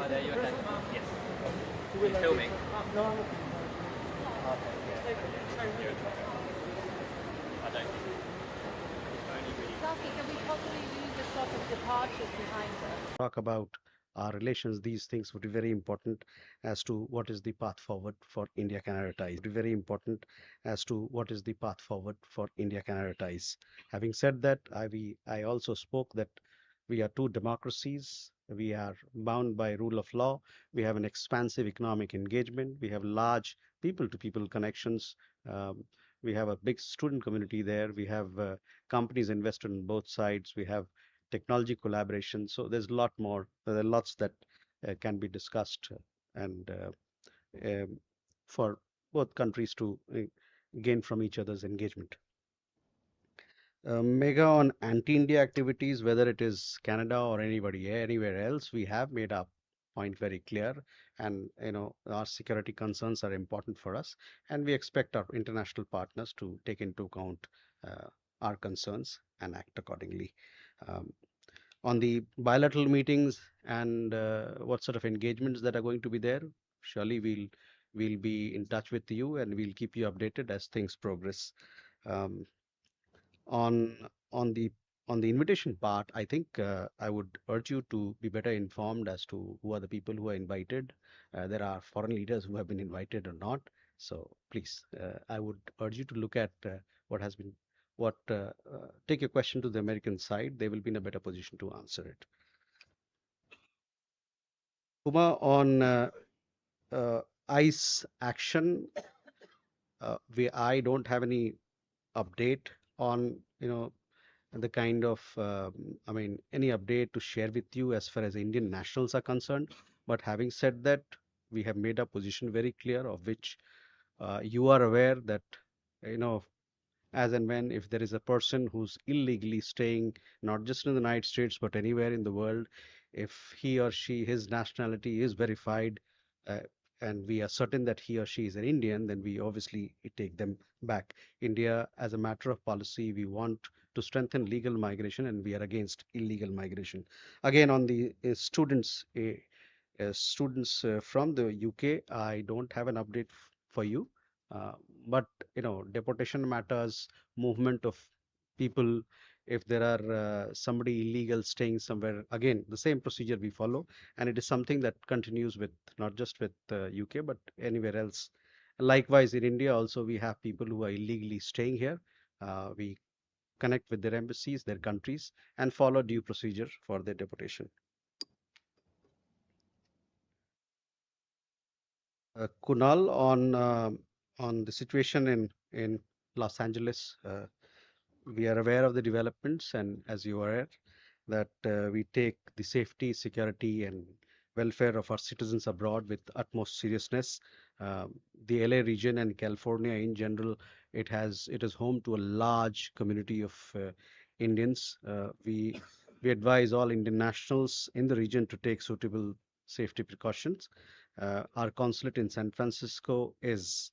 are there? You okay? Yes. Are you filming? No, I'm looking. Okay, yeah. I don't think only really. Zaki, can we possibly use a shot of departures behind us? Talk about our relations, these things would be very important as to what is the path forward for India-Canada ties. Very important as to what is the path forward for India-Canada ties. Having said that, I also spoke that we are two democracies. We are bound by rule of law. We have an expansive economic engagement. We have large people-to-people connections. Um, we have a big student community there. We have companies invested on both sides. We have technology collaboration. So there's a lot more. There are lots that can be discussed and for both countries to gain from each other's engagement. Mega on anti-India activities, whether it is Canada or anywhere else, we have made our point very clear, and our security concerns are important for us, and we expect our international partners to take into account our concerns and act accordingly. Um, on the bilateral meetings and what sort of engagements that are going to be there, surely we'll be in touch with you and we'll keep you updated as things progress. Um, on on the on the invitation part, I think I would urge you to be better informed as to who are the people who are invited. There are foreign leaders who have been invited or not. So please, I would urge you to look at what has been what take your question to the American side. They will be in a better position to answer it. Uma, on ICE action, I don't have any update on the kind of any update to share with you as far as Indian nationals are concerned. But having said that, we have made our position very clear, of which you are aware that you know as and when if there is a person who's illegally staying not just in the United States but anywhere in the world, if he or she his nationality is verified, uh, and we are certain that he or she is an Indian, then we obviously take them back. India, as a matter of policy, we want to strengthen legal migration and we are against illegal migration. Again, on the students from the UK, I don't have an update for you. Uh, but deportation matters, movement of people. If there are somebody illegal staying somewhere, again, the same procedure we follow, and it is something that continues with not just with UK but anywhere else. Likewise, in India also we have people who are illegally staying here. We connect with their embassies, their countries, and follow due procedure for their deportation. Kunal, on the situation in Los Angeles, we are aware of the developments, and as you are aware, that we take the safety, security, and welfare of our citizens abroad with utmost seriousness. The LA region and California in general, it is home to a large community of Indians. We advise all Indian nationals in the region to take suitable safety precautions. Our consulate in San Francisco is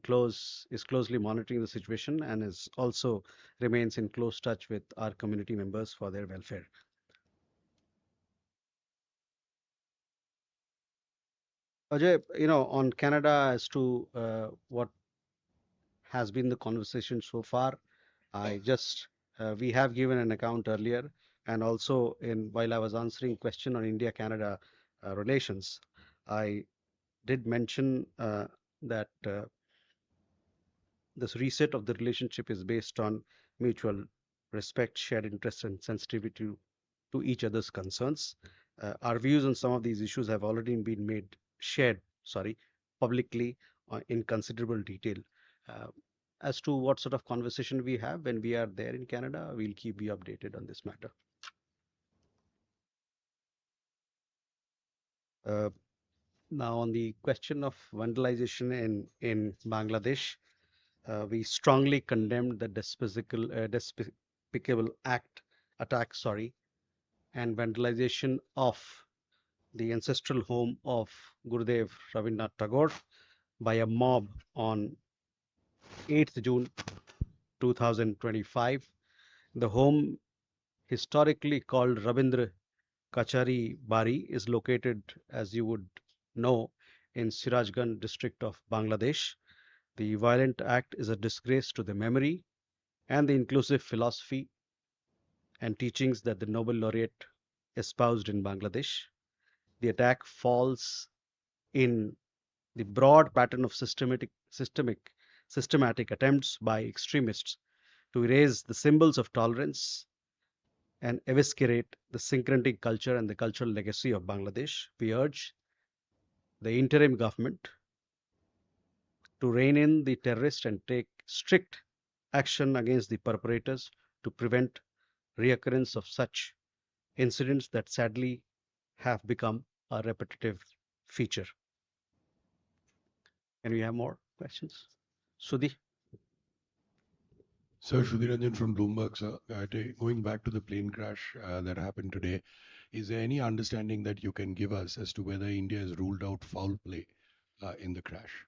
closely monitoring the situation and is also remains in close touch with our community members for their welfare. Ajay, on Canada as to what has been the conversation so far, I just we have given an account earlier, and also in while I was answering question on India-Canada relations, I did mention that this reset of the relationship is based on mutual respect, shared interest, and sensitivity to each other's concerns. Our views on some of these issues have already been shared, publicly in considerable detail. Uh, as to what sort of conversation we have when we are there in Canada, we'll keep you updated on this matter. Uh, Now, on the question of vandalization in Bangladesh, we strongly condemned the despicable attack, and vandalization of the ancestral home of Gurudev Rabindranath Tagore by a mob on 8th June 2025. The home, historically called Rabindra Kachari Bari is located, as you would know, in Sirajganj district of Bangladesh. The violent act is a disgrace to the memory and the inclusive philosophy and teachings that the Nobel laureate espoused in Bangladesh. The attack falls in the broad pattern of systematic attempts by extremists to erase the symbols of tolerance and eviscerate the syncretic culture and the cultural legacy of Bangladesh. We urge the interim government to rein in the terrorists and take strict action against the perpetrators to prevent reoccurrence of such incidents that sadly have become a repetitive feature. Can we have more questions? Sudhi? Sir, Sudhiranjan from Bloomberg, sir. Going back to the plane crash that happened today, is there any understanding that you can give us as to whether India has ruled out foul play in the crash?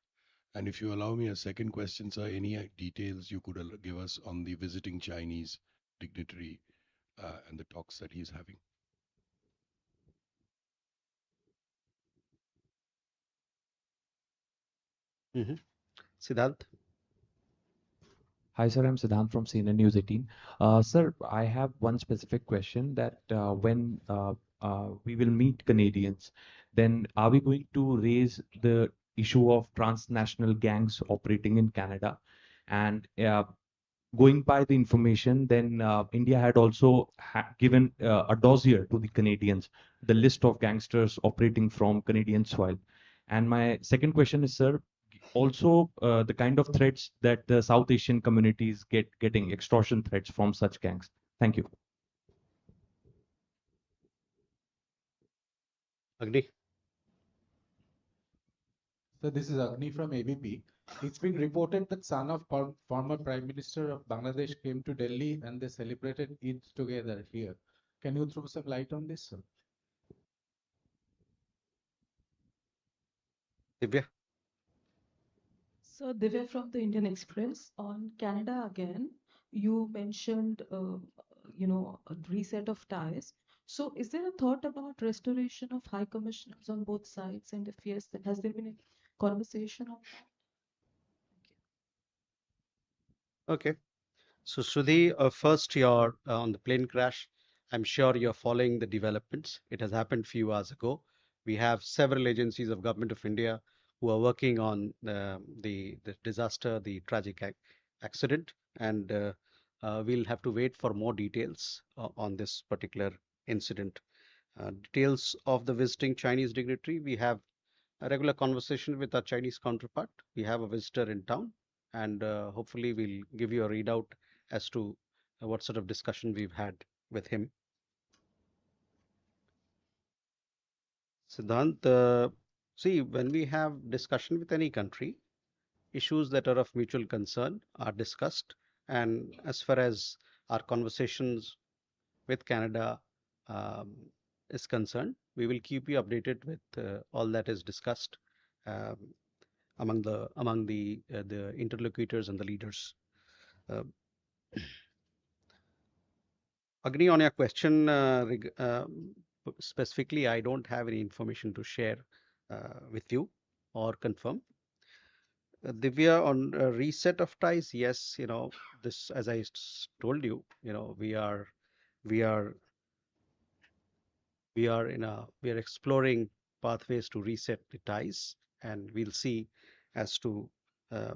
And if you allow me a second question, sir, any details you could give us on the visiting Chinese dignitary and the talks that he's having? Mm-hmm. Siddharth? Hi, sir. I'm Siddhant from CNN News 18. Sir, I have one specific question that when we will meet Canadians, then are we going to raise the issue of transnational gangs operating in Canada? And going by the information, then India had also given a dossier to the Canadians, the list of gangsters operating from Canadian soil. And my second question is, sir, also the kind of threats that the South Asian communities getting extortion threats from such gangs. Thank you. Agni? So this is Agni from ABP. It's been reported that son of former Prime Minister of Bangladesh came to Delhi and they celebrated Eid together here. Can you throw some light on this, sir? Divya? So Divya from the Indian Express on Canada again. You mentioned, a reset of ties. So is there a thought about restoration of high commissioners on both sides? And if yes, then has there been a conversation on that? Okay. So, Sudhi, first, you're on the plane crash. I'm sure you're following the developments. It has happened few hours ago. We have several agencies of Government of India who are working on the disaster, the tragic accident, and we'll have to wait for more details on this particular incident. Details of the visiting Chinese dignitary, we have a regular conversation with our Chinese counterpart. We have a visitor in town, and hopefully we'll give you a readout as to what sort of discussion we've had with him. Siddhant, see, when we have discussion with any country, issues that are of mutual concern are discussed. And as far as our conversations with Canada um, is concerned, we will keep you updated with all that is discussed um, among the interlocutors and the leaders. Uh, Agni, on your question specifically, I don't have any information to share with you or confirm. Divya, on reset of ties, yes, this, as I told you, we are we are exploring pathways to reset the ties, and we'll see as to uh,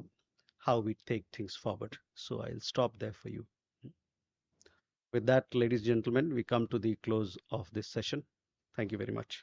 how we take things forward. So I'll stop there for you. With that, ladies and gentlemen, we come to the close of this session. Thank you very much.